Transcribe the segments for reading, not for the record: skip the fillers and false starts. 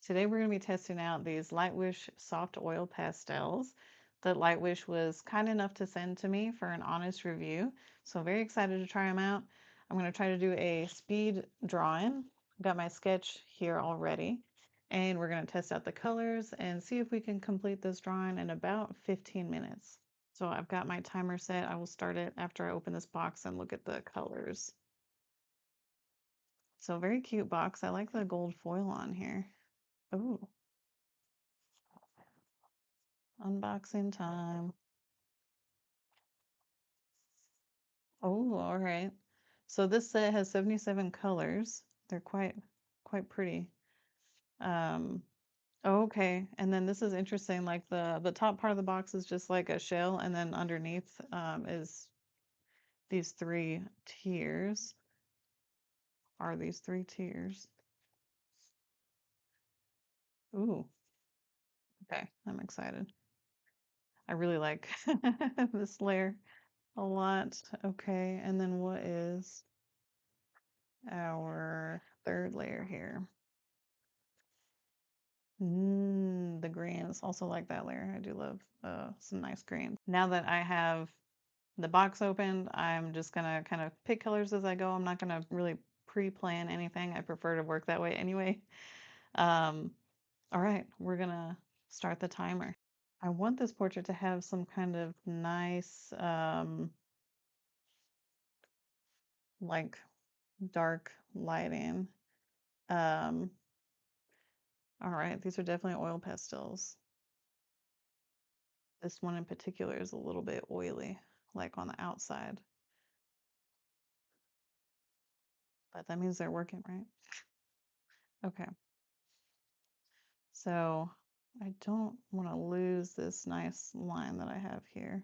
Today we're going to be testing out these Lightwish soft oil pastels that Lightwish was kind enough to send to me for an honest review. So very excited to try them out. I'm going to try to do a speed drawing. Got my sketch here already. And we're going to test out the colors and see if we can complete this drawing in about 15 minutes. So I've got my timer set. I will start it after I open this box and look at the colors. So very cute box. I like the gold foil on here. Oh, unboxing time. Oh, all right. So this set has 77 colors. They're quite pretty. Um, oh, okay. And then this is interesting. Like the top part of the box is just like a shell, and then underneath is these three tiers. Are these three tiers? Ooh, okay. I'm excited. I really like this layer a lot. Okay, and then what is our third layer here? The greens. Also like that layer. I do love some nice greens. Now that I have the box opened, I'm just gonna kind of pick colors as I go. I'm not gonna really pre-plan anything. I prefer to work that way anyway. Um, all right, we're gonna start the timer. I want this portrait to have some kind of nice, like dark lighting. Um, all right, these are definitely oil pastels. This one in particular is a little bit oily, like on the outside, but that means they're working, right? Okay, so I don't want to lose this nice line that I have here.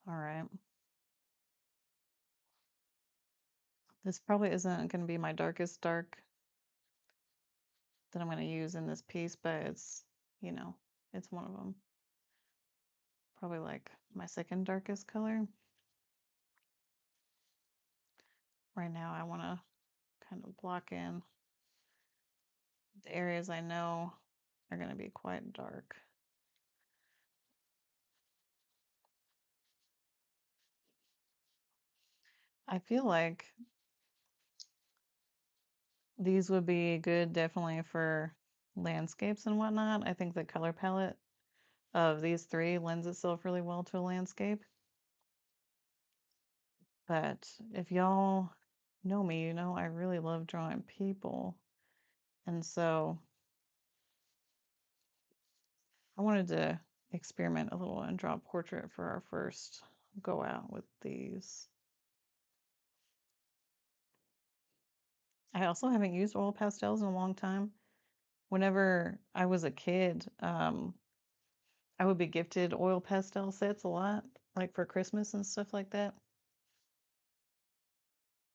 All right. This probably isn't going to be my darkest dark that I'm going to use in this piece, but it's, you know, it's one of them. Probably like my second darkest color. Right now, I want to kind of block in the areas I know are going to be quite dark. I feel like these would be good definitely for landscapes and whatnot. I think the color palette of these three lends itself really well to a landscape. But if y'all know me, you know I really love drawing people. And so I wanted to experiment a little and draw a portrait for our first go out with these. I also haven't used oil pastels in a long time. Whenever I was a kid, I would be gifted oil pastel sets a lot, like for Christmas and stuff like that.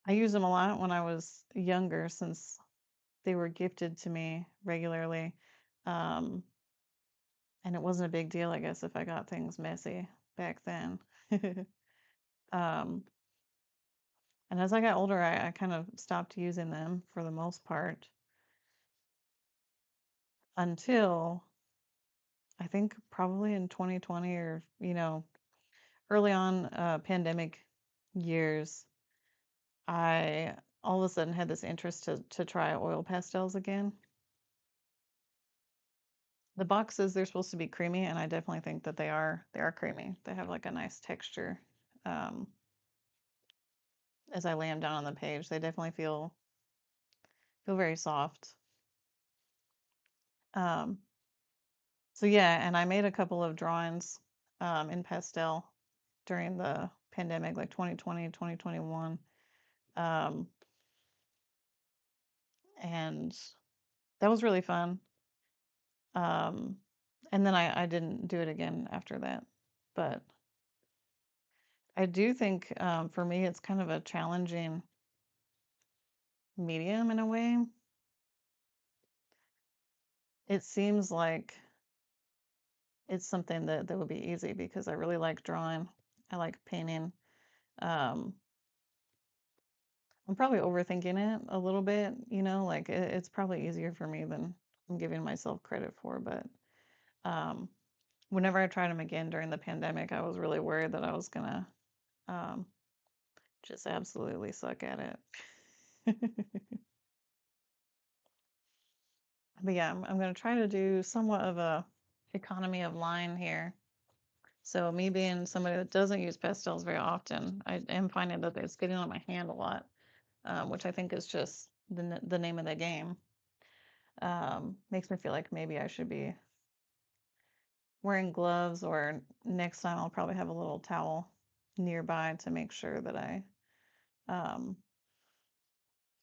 I used them a lot when I was younger since they were gifted to me regularly. Um, and it wasn't a big deal, I guess, if I got things messy back then. um, and as I got older, I kind of stopped using them for the most part until I think probably in 2020 or, early on pandemic years, I all of a sudden had this interest to try oil pastels again. The box says they're supposed to be creamy, and I definitely think that they are creamy. They have like a nice texture. Um, as I lay them down on the page, they definitely feel very soft. Um, so yeah, and I made a couple of drawings in pastel during the pandemic, like 2020, 2021. Um, and that was really fun. Um, and then I didn't do it again after that. But I do think for me, it's kind of a challenging medium in a way. It seems like it's something that would be easy because I really like drawing. I like painting. Um, I'm probably overthinking it a little bit, like it's probably easier for me than I'm giving myself credit for. But um, whenever I tried them again during the pandemic, I was really worried that I was gonna um, just absolutely suck at it. But yeah, I'm gonna try to do somewhat of a economy of line here. So me being somebody that doesn't use pastels very often, I am finding that it's getting on my hand a lot, which I think is just the name of the game. Makes me feel like maybe I should be wearing gloves, or next time I'll probably have a little towel nearby to make sure that I um,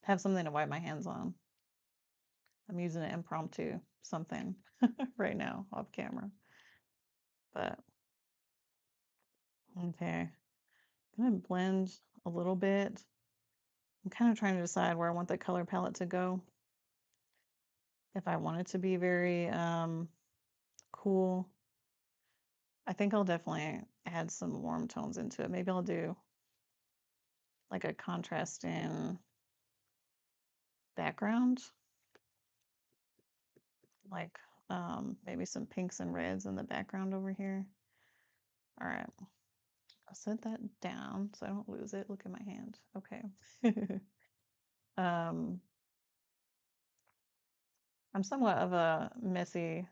have something to wipe my hands on. I'm using an impromptu something right now off camera, but okay. I'm gonna blend a little bit. I'm kind of trying to decide where I want the color palette to go. If I want it to be very cool, I think I'll definitely add some warm tones into it. Maybe I'll do like a contrasting background, like maybe some pinks and reds in the background over here. All right, I'll set that down so I don't lose it. Look at my hand. Okay. um, I'm somewhat of a messy,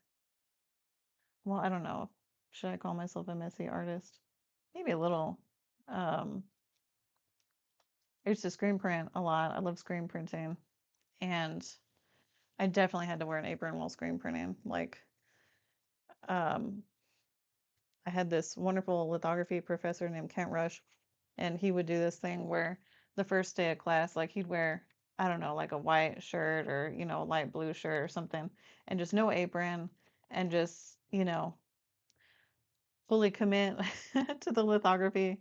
well, I don't know. Should I call myself a messy artist? Maybe a little. Um, I used to screen print a lot. I love screen printing. And I definitely had to wear an apron while screen printing. Like, um, I had this wonderful lithography professor named Kent Rush, and he would do this thing where the first day of class, like he'd wear, I don't know, like a white shirt or, a light blue shirt or something, and just no apron, and just, fully commit to the lithography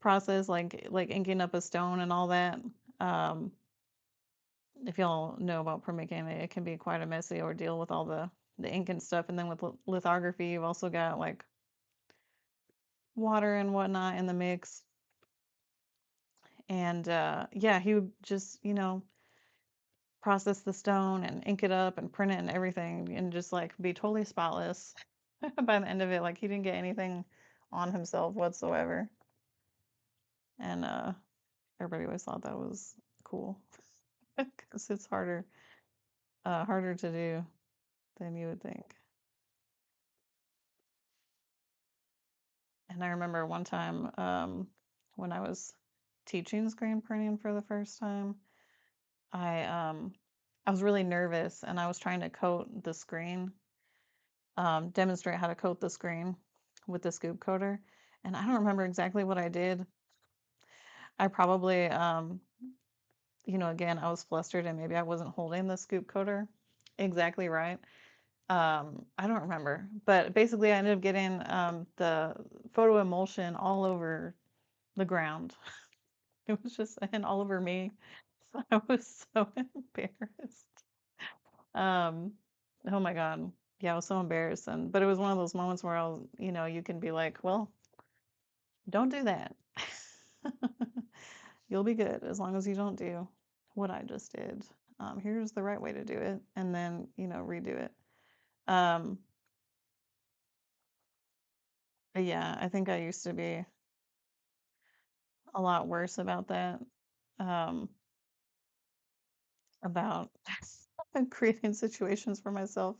process, like inking up a stone and all that. Um, if y'all know about printmaking, it can be quite a messy ordeal with all the ink and stuff. And then with lithography, you've also got like water and whatnot in the mix. And yeah, he would just, process the stone and ink it up and print it and everything, and just like be totally spotless by the end of it. Like he didn't get anything on himself whatsoever. And everybody always thought that was cool because it's harder to do than you would think. And I remember one time when I was teaching screen printing for the first time, I um, I was really nervous and I was trying to coat the screen, demonstrate how to coat the screen with the scoop coater. And I don't remember exactly what I did. I probably, again, I was flustered and maybe I wasn't holding the scoop coater exactly right. I don't remember, but basically I ended up getting the photo emulsion all over the ground. It was just, and all over me. So I was so embarrassed. Um, oh my God. Yeah, I was so embarrassed. But it was one of those moments where you can be like, well, don't do that. You'll be good as long as you don't do what I just did. Here's the right way to do it, and then, redo it. Um, but yeah, I think I used to be a lot worse about that, um, about creating situations for myself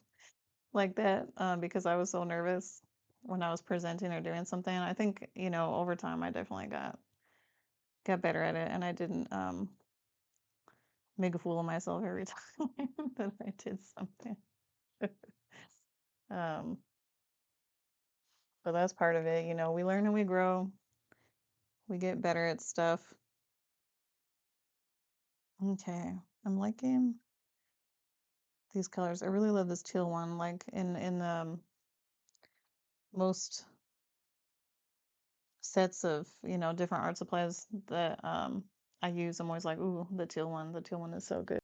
like that, because I was so nervous when I was presenting or doing something. I think, over time I definitely got better at it, and I didn't make a fool of myself every time that I did something. um, but that's part of it. We learn and we grow. We get better at stuff. Okay, I'm liking these colors. I really love this teal one. Like in most sets of different art supplies that I use, I'm always like, ooh, the teal one. The teal one is so good.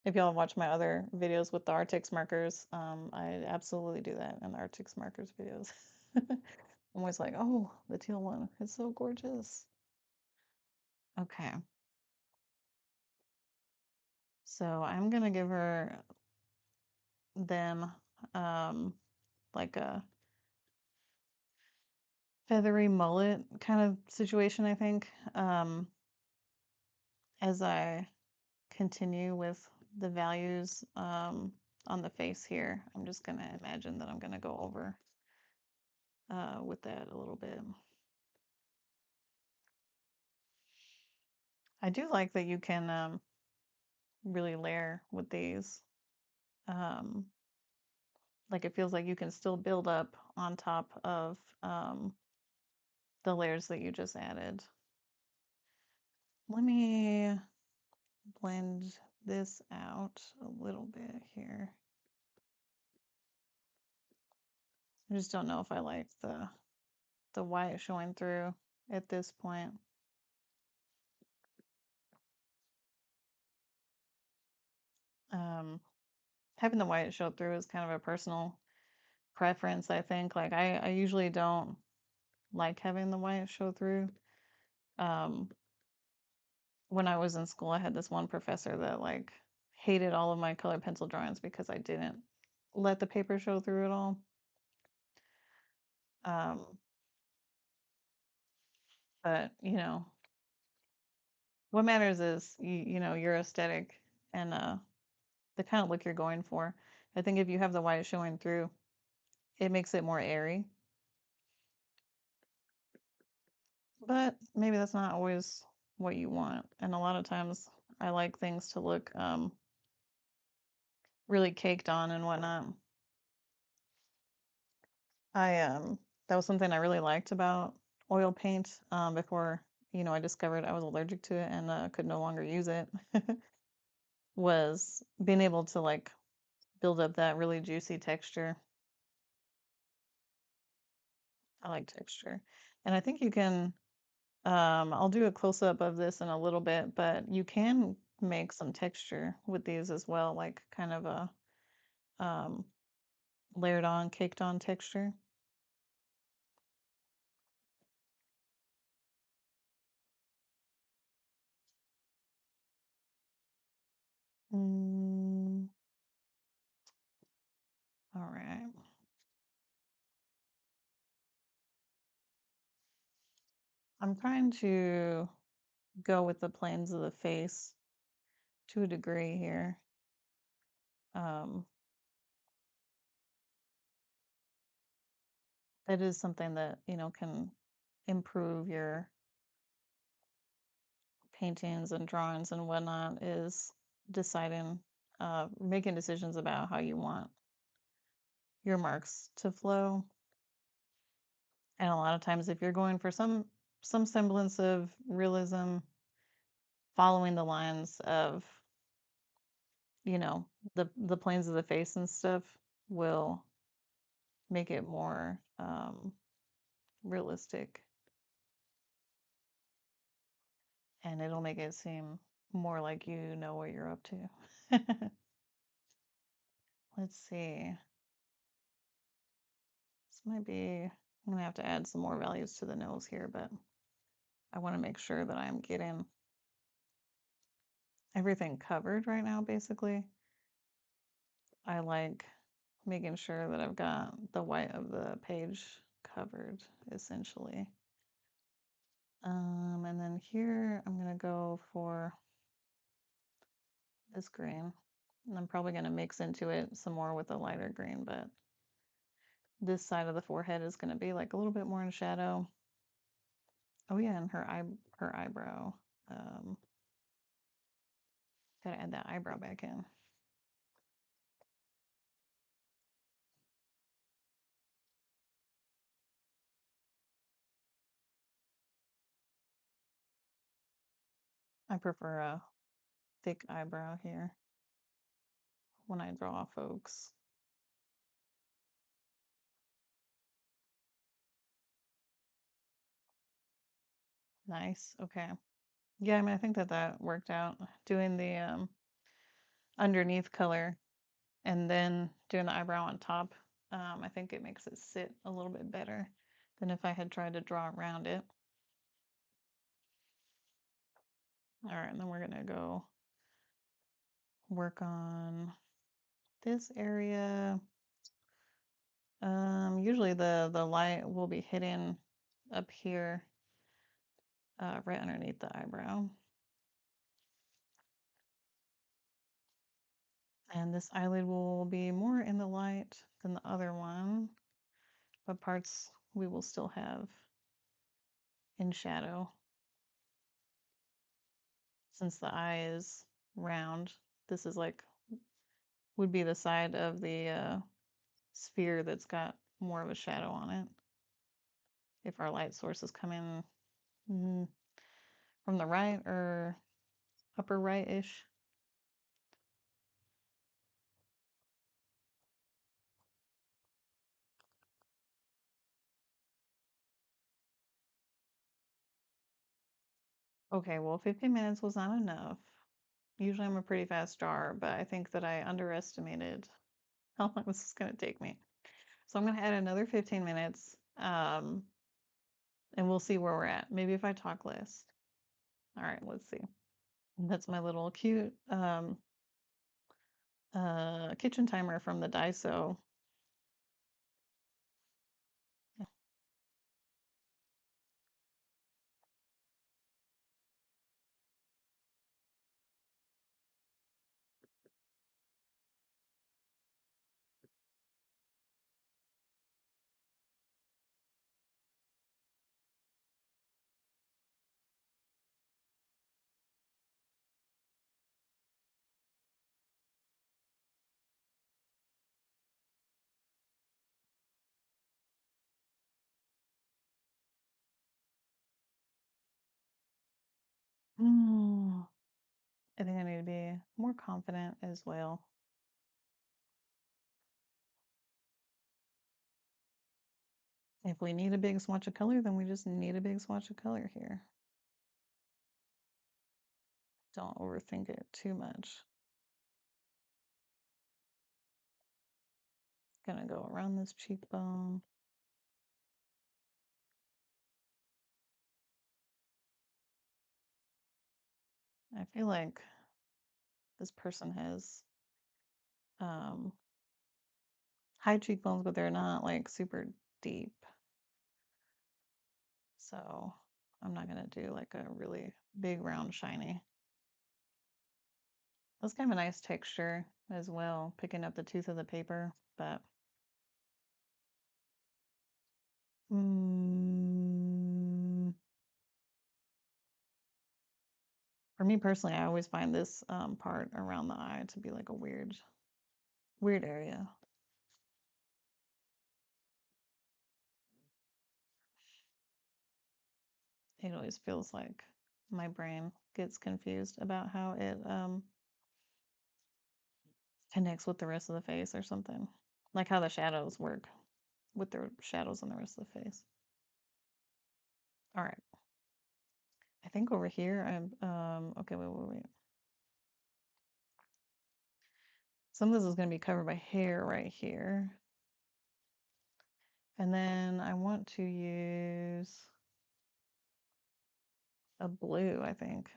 If y'all watch my other videos with the Artix markers, I absolutely do that in the Artix markers videos. I'm always like, oh, the teal one. It's so gorgeous. Okay. So I'm gonna give her them um, like a feathery mullet kind of situation, I think. As I continue with the values on the face here, I'm just gonna imagine that I'm gonna go over with that a little bit. I do like that you can really layer with these. Um, like it feels like you can still build up on top of the layers that you just added. Let me blend this out a little bit here. I just don't know if I like the white showing through at this point. Um, Having the white show through is kind of a personal preference, I think. Like I usually don't like having the white show through. Um, when I was in school, I had this one professor that like hated all of my colored pencil drawings because I didn't let the paper show through at all. Um, but what matters is your aesthetic and the kind of look you're going for. I think if you have the white showing through, it makes it more airy. But maybe that's not always what you want. And a lot of times I like things to look really caked on and whatnot. I That was something I really liked about oil paint before I discovered I was allergic to it and could no longer use it. Was being able to like build up that really juicy texture. I like texture. And I think you can I'll do a close up of this in a little bit, but you can make some texture with these as well, like kind of a um, layered on, caked on texture. Mm, all right. I'm trying to go with the planes of the face to a degree here. Um, that is something that, can improve your paintings and drawings and whatnot is deciding, making decisions about how you want your marks to flow. And a lot of times if you're going for some semblance of realism, following the lines of, you know, the planes of the face and stuff will make it more realistic and it'll make it seem more like you know what you're up to. Let's see. This might be, I'm gonna have to add some more values to the nose here, but I want to make sure that I'm getting everything covered right now, basically. I like making sure that I've got the white of the page covered, essentially. And then here I'm gonna go for this green. And I'm probably gonna mix into it some more with a lighter green, but this side of the forehead is gonna be like a little bit more in shadow. Oh yeah, and her eyebrow. Um, Gotta add that eyebrow back in. I prefer a thick eyebrow here when I draw folks. Nice. Okay. Yeah, I mean, I think that worked out. Doing the underneath color and then doing the eyebrow on top, I think it makes it sit a little bit better than if I had tried to draw around it. All right, and then we're gonna go work on this area. Usually the light will be hidden up here, right underneath the eyebrow. And this eyelid will be more in the light than the other one, but parts we will still have in shadow. Since the eye is round, this is like, would be the side of the sphere that's got more of a shadow on it. If our light source is coming from the right or upper right-ish. Okay, well, 15 minutes was not enough. Usually I'm a pretty fast drawer, but I think that I underestimated how long this is going to take me. So I'm going to add another 15 minutes, and we'll see where we're at. Maybe if I talk less. All right, let's see. That's my little cute kitchen timer from the Daiso. I think I need to be more confident as well. If we need a big swatch of color, then we just need a big swatch of color here. Don't overthink it too much. Gonna go around this cheekbone. I feel like this person has high cheekbones, but they're not like super deep. So I'm not gonna do like a really big round shiny. That's kind of a nice texture as well, picking up the tooth of the paper, but for me personally, I always find this part around the eye to be like a weird area. It always feels like my brain gets confused about how it connects with the rest of the face or something. Like how the shadows work with the shadows on the rest of the face. All right. I think over here I'm okay, wait. Some of this is going to be covered by hair right here. And then I want to use a blue, I think,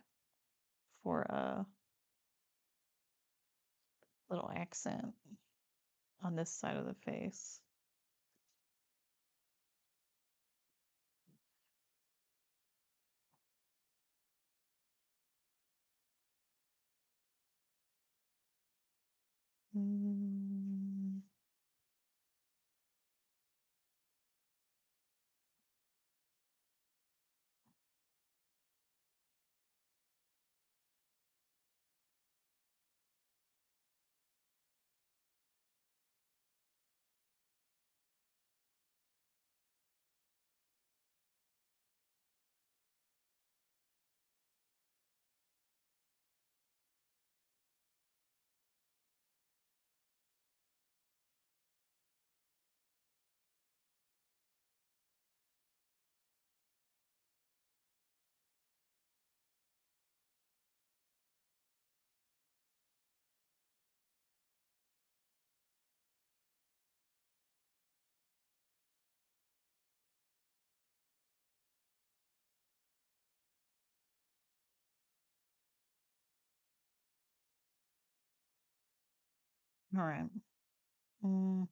for a little accent on this side of the face. Mm. All right. Mm,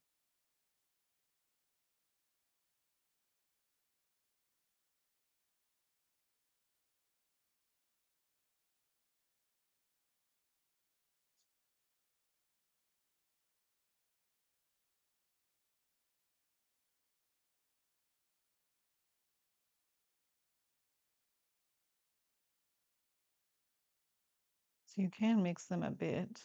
so you can mix them a bit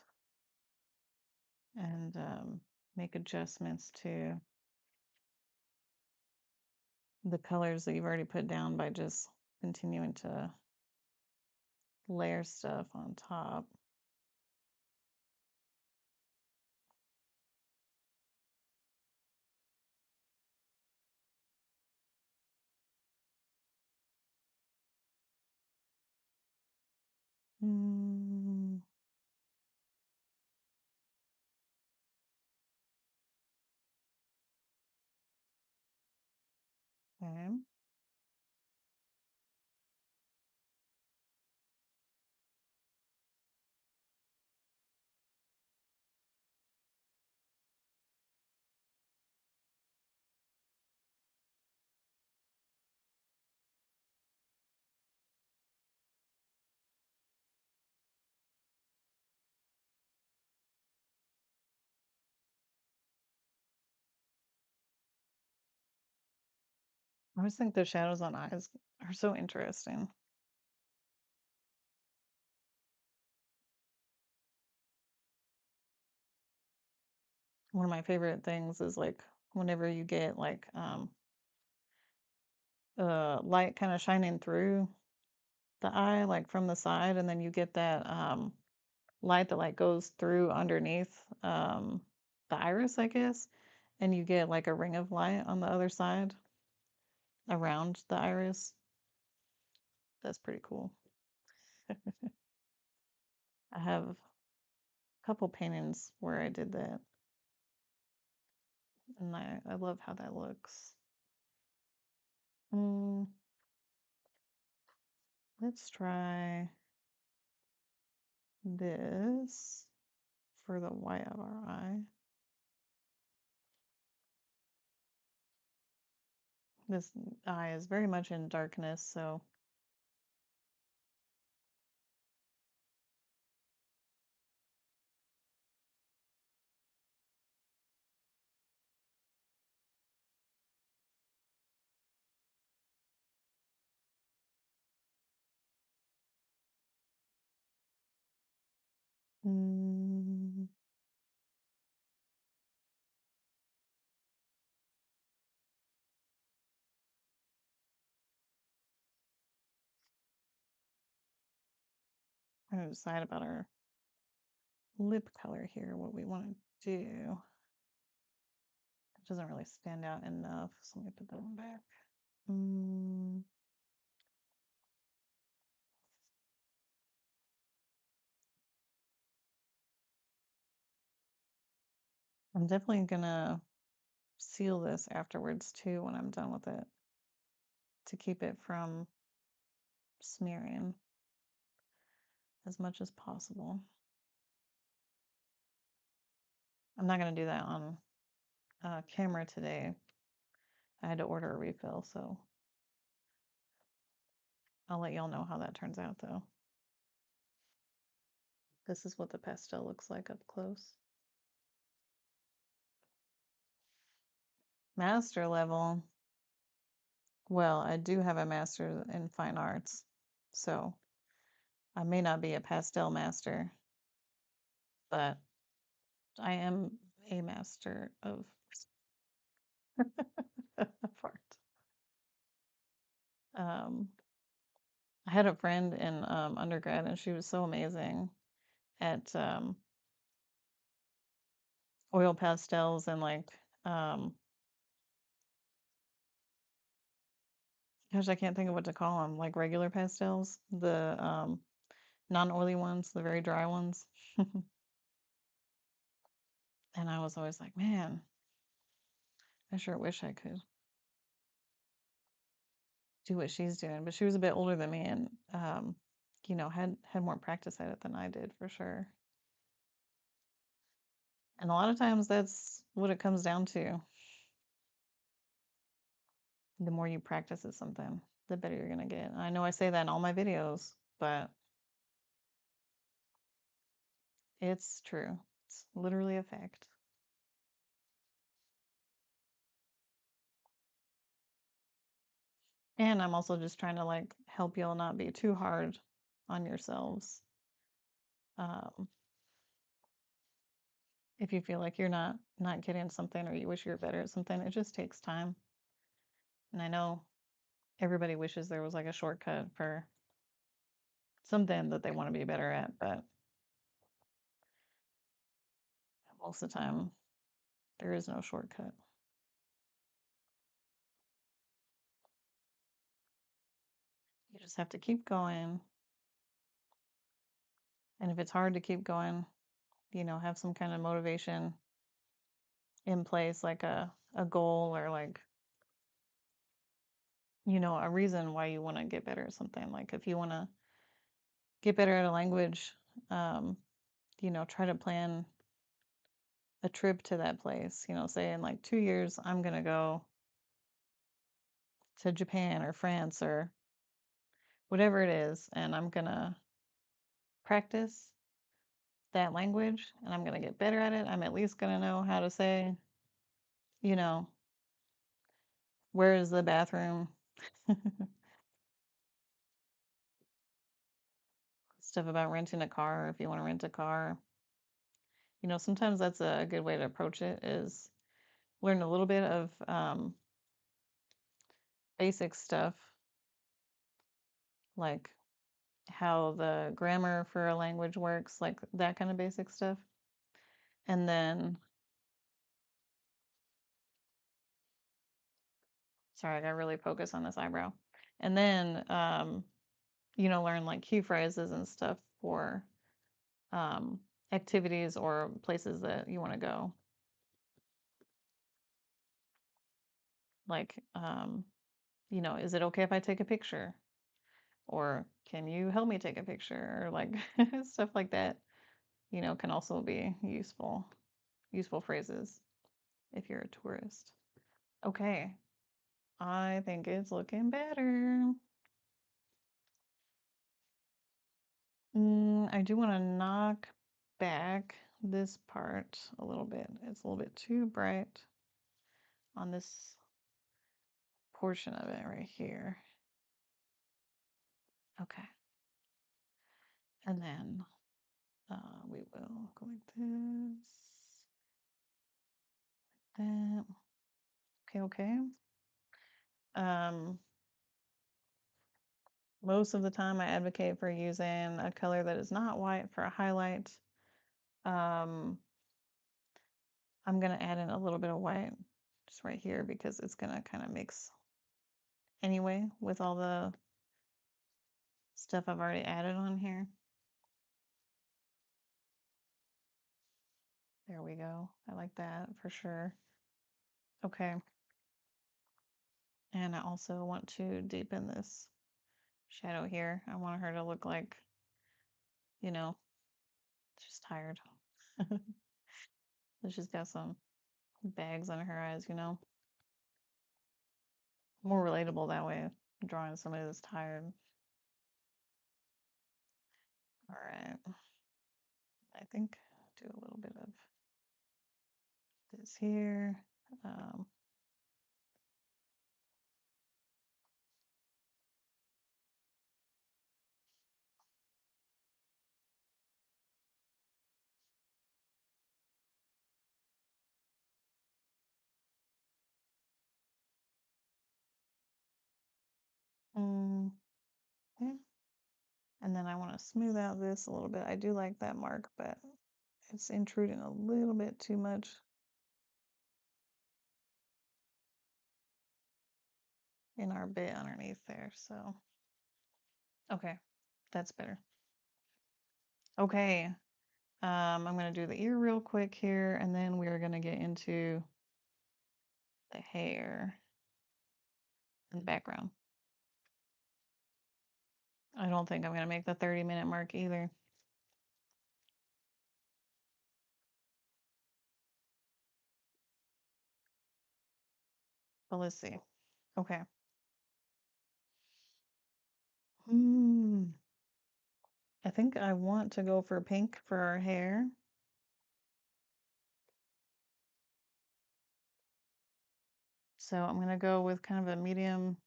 and make adjustments to the colors that you've already put down by just continuing to layer stuff on top. Mm, okay. I always think the shadows on eyes are so interesting. One of my favorite things is like whenever you get like light kind of shining through the eye, like from the side, and then you get that light that like goes through underneath the iris, I guess, and you get like a ring of light on the other side around the iris. That's pretty cool. I have a couple paintings where I did that, and I love how that looks. Mm, let's try this for the white of our eye. This eye is very much in darkness, so mm, I'm gonna decide about our lip color here, what we want to do. It doesn't really stand out enough, so let me put that one back. Mm, I'm definitely gonna seal this afterwards too when I'm done with it to keep it from smearing as much as possible. I'm not gonna do that on camera today. I had to order a refill, so I'll let y'all know how that turns out though. This is what the pastel looks like up close. Master level. Well, I do have a master in fine arts, so I may not be a pastel master, but I am a master of art. Um, I had a friend in undergrad, and she was so amazing at oil pastels and like, um, gosh, I can't think of what to call them, like regular pastels, the non-oily ones, the very dry ones. And I was always like, man, I sure wish I could do what she's doing. But she was a bit older than me and had more practice at it than I did for sure. And a lot of times that's what it comes down to. The more you practice at something, the better you're going to get. I know I say that in all my videos, but it's true. It's literally a fact. And I'm also just trying to like help y'all not be too hard on yourselves. Um, if you feel like you're not getting something or you wish you were better at something, it just takes time. And I know everybody wishes there was like a shortcut for something that they want to be better at, but most of the time there is no shortcut. You just have to keep going. And if it's hard to keep going, have some kind of motivation in place, like a goal or like, a reason why you want to get better at something. Like if you want to get better at a language, um, try to plan a trip to that place. Say in like 2 years, I'm going to go to Japan or France or whatever it is, and I'm going to practice that language and I'm going to get better at it. I'm at least going to know how to say, you know, where is the bathroom? Stuff about renting a car if you want to rent a car. Sometimes that's a good way to approach it is learn a little bit of basic stuff like how the grammar for a language works, like that kind of basic stuff. And then, sorry, I got really focused on this eyebrow. And then, learn like key phrases and stuff for um, activities or places that you want to go. Like, is it okay if I take a picture? Or can you help me take a picture? Or like stuff like that, can also be useful phrases if you're a tourist. Okay, I think it's looking better. I do want to knock back this part a little bit. It's a little bit too bright on this portion of it right here. Okay. And then we will go like this. That. Okay, okay. Um, most of the time I advocate for using a color that is not white for a highlight. Um, I'm gonna add in a little bit of white just right here because it's gonna kind of mix anyway with all the stuff I've already added on here. There we go. I like that for sure. Okay. And I also want to deepen this shadow here. I want her to look like, she's tired. She's got some bags under her eyes, More relatable that way, drawing somebody that's tired. All right. I think do a little bit of this here. Um, yeah. And then I want to smooth out this a little bit. I do like that mark, but it's intruding a little bit too much in our bit underneath there. So, okay, that's better. Okay, I'm going to do the ear real quick here, and then we're going to get into the hair and the background. I don't think I'm going to make the 30-minute mark either. But let's see. Okay. Hmm. I think I want to go for pink for our hair. So I'm going to go with kind of a medium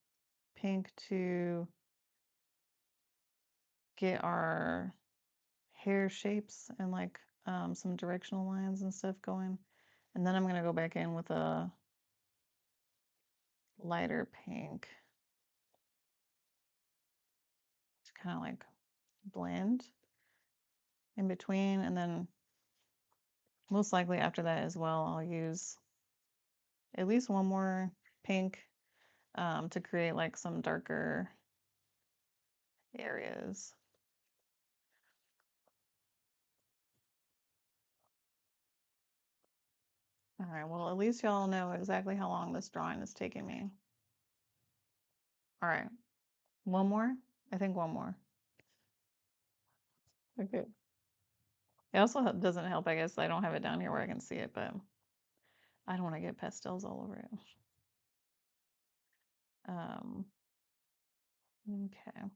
pink to get our hair shapes and like some directional lines and stuff going. And then I'm going to go back in with a lighter pink to kind of like blend in between. And then most likely after that as well, I'll use at least one more pink to create like some darker areas. All right, well, at least y'all know exactly how long this drawing is taking me. All right, one more? I think one more. Okay. It also doesn't help, I guess. I don't have it down here where I can see it, but I don't want to get pastels all over it. Um, okay. I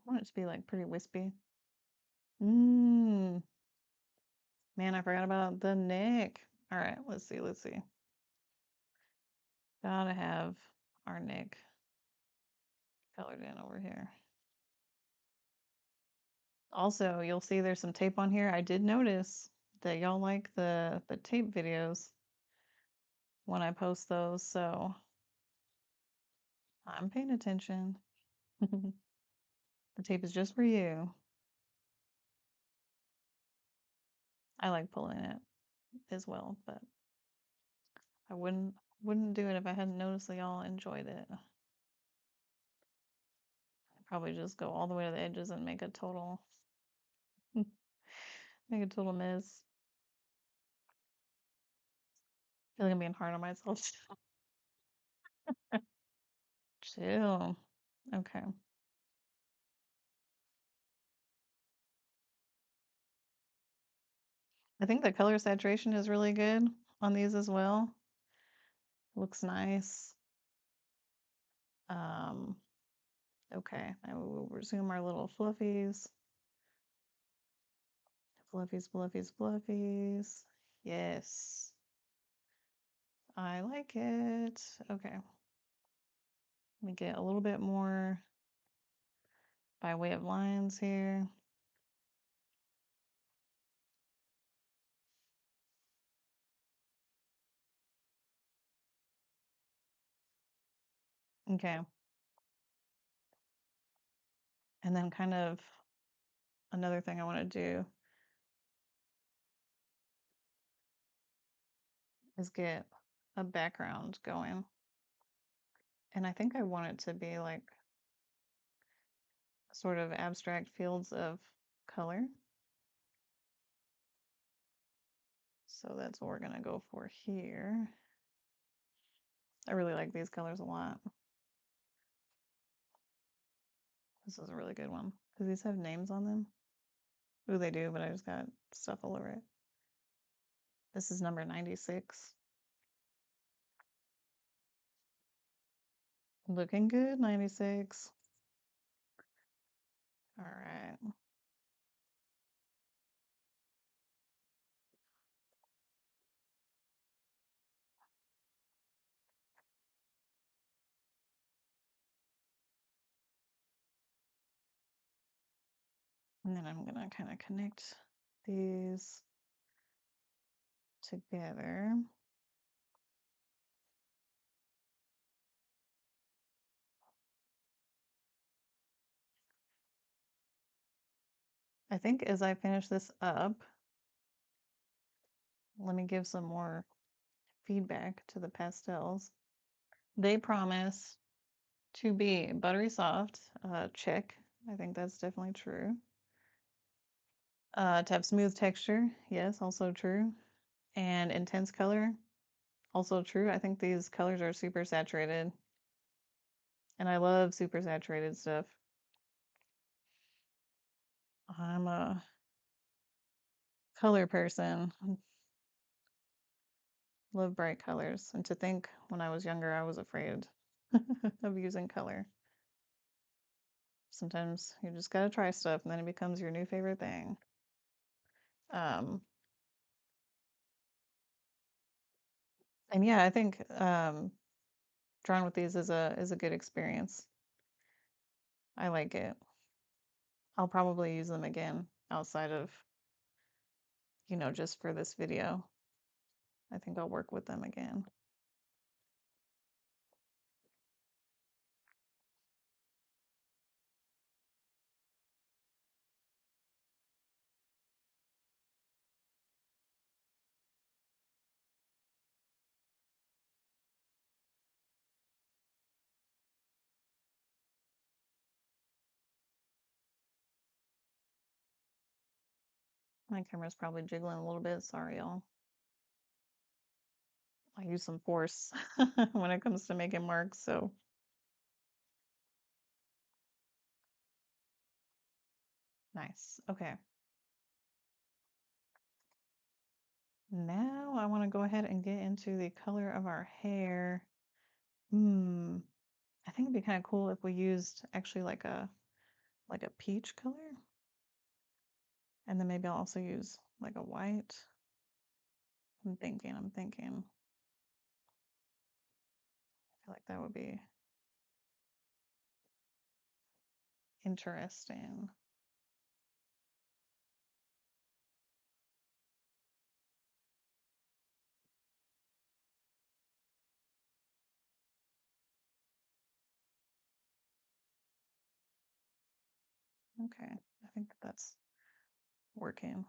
want it to be like pretty wispy. Mmm. Man, I forgot about the neck. All right, let's see, let's see. Gotta have our neck colored in over here. Also, you'll see there's some tape on here. I did notice that y'all like the tape videos when I post those, so I'm paying attention. The tape is just for you. I like pulling it as well, but I wouldn't do it if I hadn't noticed that y'all enjoyed it. I'd probably just go all the way to the edges and make a total make a total mess. I feel like I'm being hard on myself. Chill. Okay. I think the color saturation is really good on these as well. Looks nice. Um, okay, now we'll resume our little fluffies. Fluffies, fluffies, fluffies. Yes. I like it. Okay. Let me get a little bit more by way of lines here. Okay. And then kind of another thing I want to do is get a background going. And I think I want it to be like sort of abstract fields of color. So that's what we're going to go for here. I really like these colors a lot. This is a really good one. Do these have names on them? Ooh, they do, but I just got stuff all over it. This is number 96. Looking good, 96. All right. And then I'm gonna kind of connect these together. I think as I finish this up, let me give some more feedback to the pastels. They promise to be buttery soft, check. I think that's definitely true. To have smooth texture, yes, also true. And intense color, also true. I think these colors are super saturated. And I love super saturated stuff. I'm a color person. Love bright colors. And to think when I was younger, I was afraid of using color. Sometimes you just gotta try stuff and then it becomes your new favorite thing. Um, and yeah, I think drawing with these is a good experience. I like it. I'll probably use them again outside of, just for this video. I think I'll work with them again. My camera's probably jiggling a little bit. Sorry, y'all. I use some force when it comes to making marks, so nice. Okay. Now I want to go ahead and get into the color of our hair. Hmm. I think it'd be kind of cool if we used actually like a peach color. And then maybe I'll also use like a white. I'm thinking. I feel like that would be interesting. Okay. I think that's working.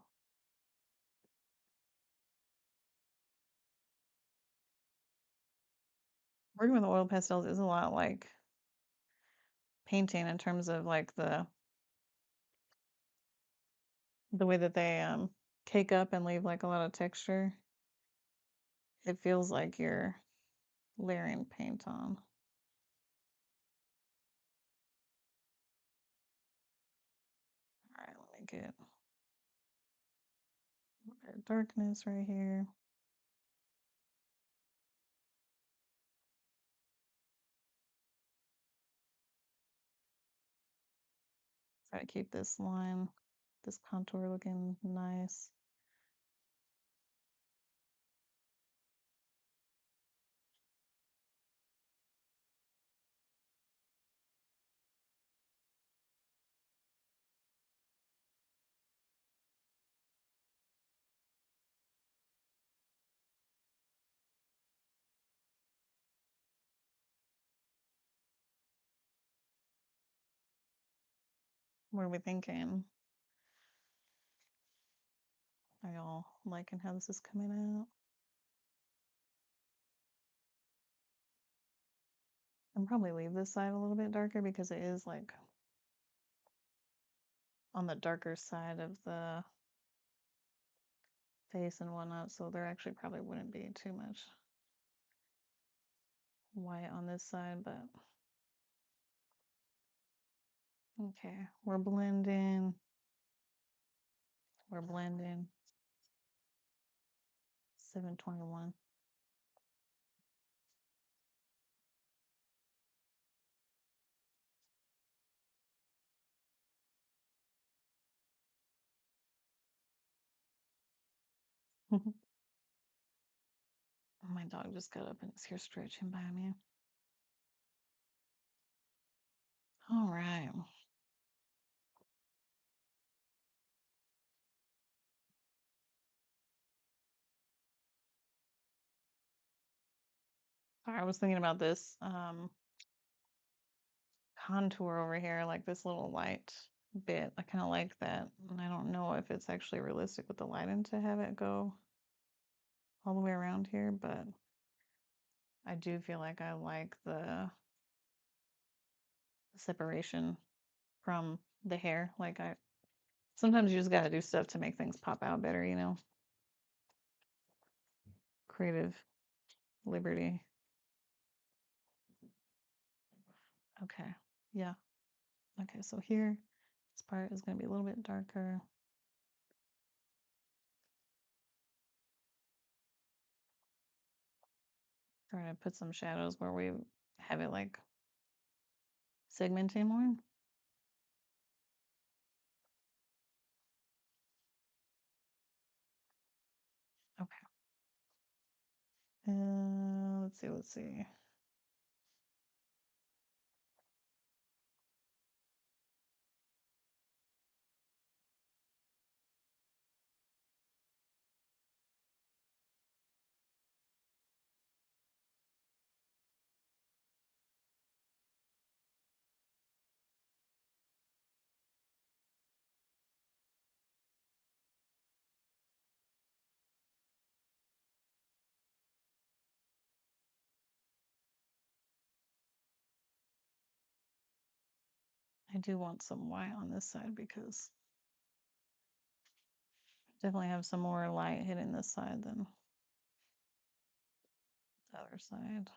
Working with oil pastels is a lot like painting in terms of like the way that they cake up and leave like a lot of texture. It feels like you're layering paint on. All right, let me get our darkness right here. Try to keep this line, this contour looking nice. What are we thinking? Are y'all liking how this is coming out? I'll probably leave this side a little bit darker because it is like on the darker side of the face and whatnot, so there actually probably wouldn't be too much white on this side, but okay, we're blending. We're blending. 721. My dog just got up and is here stretching by me. All right. I was thinking about this contour over here, like this little light bit. I kind of like that. And I don't know if it's actually realistic with the lighting to have it go all the way around here, but I do feel like I like the separation from the hair. Like sometimes you just gotta do stuff to make things pop out better, Creative liberty. Okay. Yeah. Okay, so here, this part is gonna be a little bit darker. Trying to put some shadows where we have it like segmenting more. Okay. Let's see, let's see. I do want some white on this side because definitely have some more light hitting this side than the other side.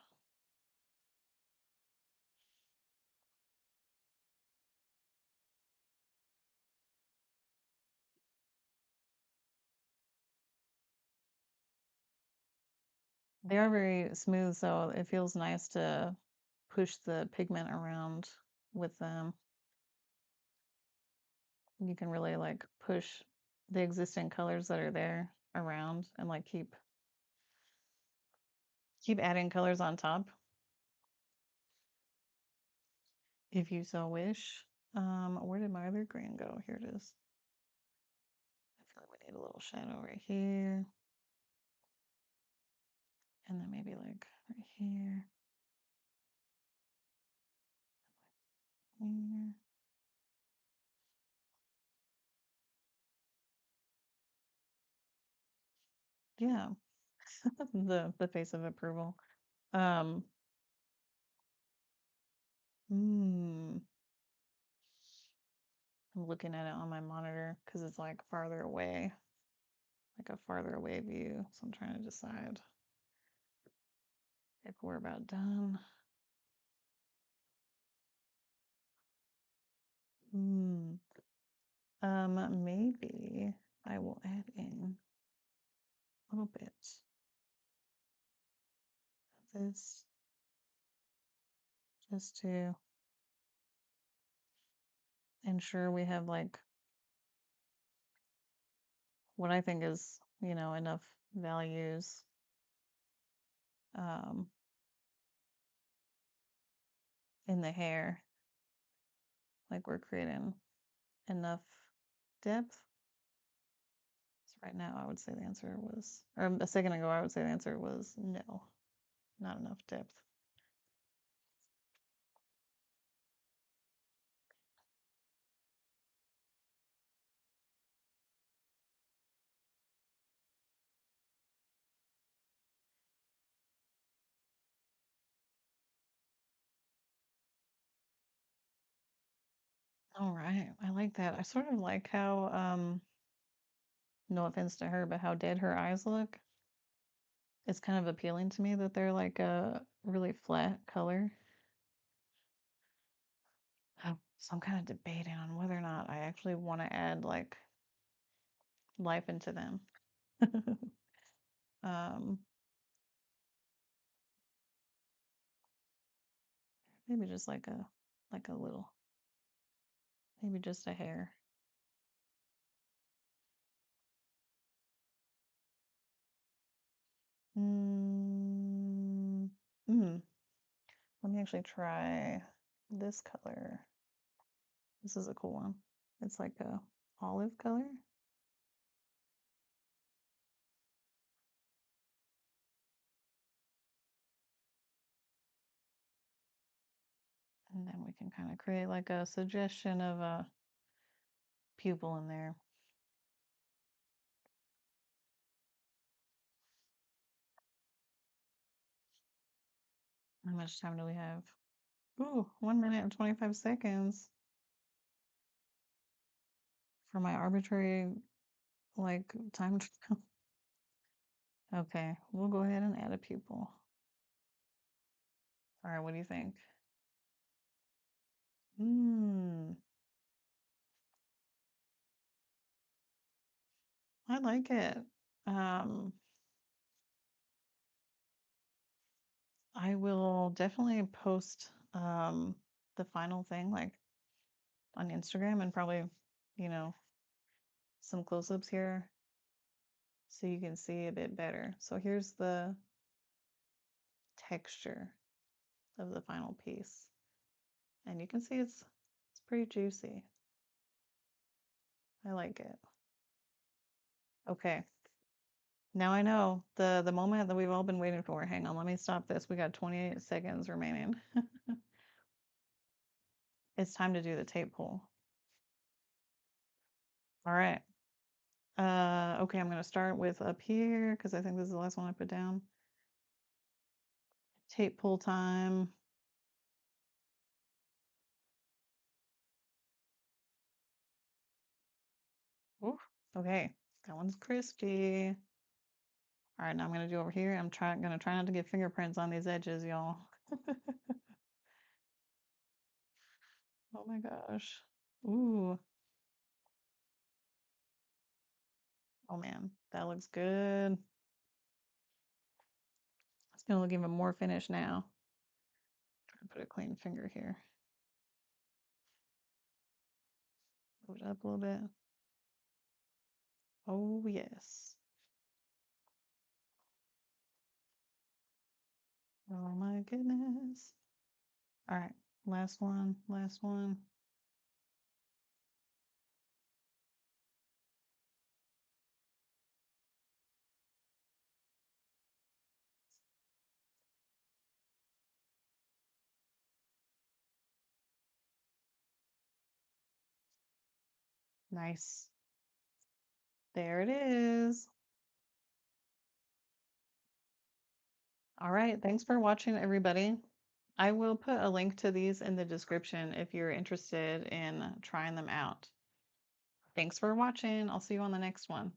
They are very smooth, so it feels nice to push the pigment around with them. You can really like push the existing colors that are there around and like keep adding colors on top if you so wish. Where did my other green go? Here it is. I feel like we need a little shadow right here. And then maybe like right here. Here. Yeah. The face of approval. Um mm, I'm looking at it on my monitor because it's like farther away, like a farther away view. So I'm trying to decide if we're about done. Hmm. Maybe I will add in a little bit of this just to ensure we have like what I think is, enough values um, in the hair. Like we're creating enough depth. So right now, I would say the answer was, or a second ago, I would say the answer was no, not enough depth. All right, I like that. I sort of like how, no offense to her, but how dead her eyes look. It's kind of appealing to me that they're like a really flat color. So I'm kind of debating on whether or not I actually want to add like life into them. um, maybe just like a little, maybe just a hair. Mm, mm. Let me actually try this color. This is a cool one. It's like a olive color. And then we can kind of create like a suggestion of a pupil in there. How much time do we have? Ooh, 1 minute and 25 seconds for my arbitrary like time. Okay, we'll go ahead and add a pupil. All right, what do you think? Hmm, I like it. Um, I will definitely post the final thing like on Instagram and probably, you know, some close-ups here so you can see a bit better. So here's the texture of the final piece. And you can see it's pretty juicy. I like it. Okay. Now I know the moment that we've all been waiting for. Hang on, let me stop this. We got 28 seconds remaining. It's time to do the tape pull. All right. Okay, I'm gonna start with up here because I think this is the last one I put down. Tape pull time. Ooh, okay, that one's crispy. All right, now I'm gonna do over here. Gonna try not to get fingerprints on these edges, y'all. Oh my gosh. Ooh. Oh man, that looks good. It's gonna look even more finished now. Try to put a clean finger here. Move it up a little bit. Oh yes. Oh my goodness. All right, last one, last one. Nice. There it is. All right, thanks for watching, everybody. I will put a link to these in the description if you're interested in trying them out. Thanks for watching. I'll see you on the next one.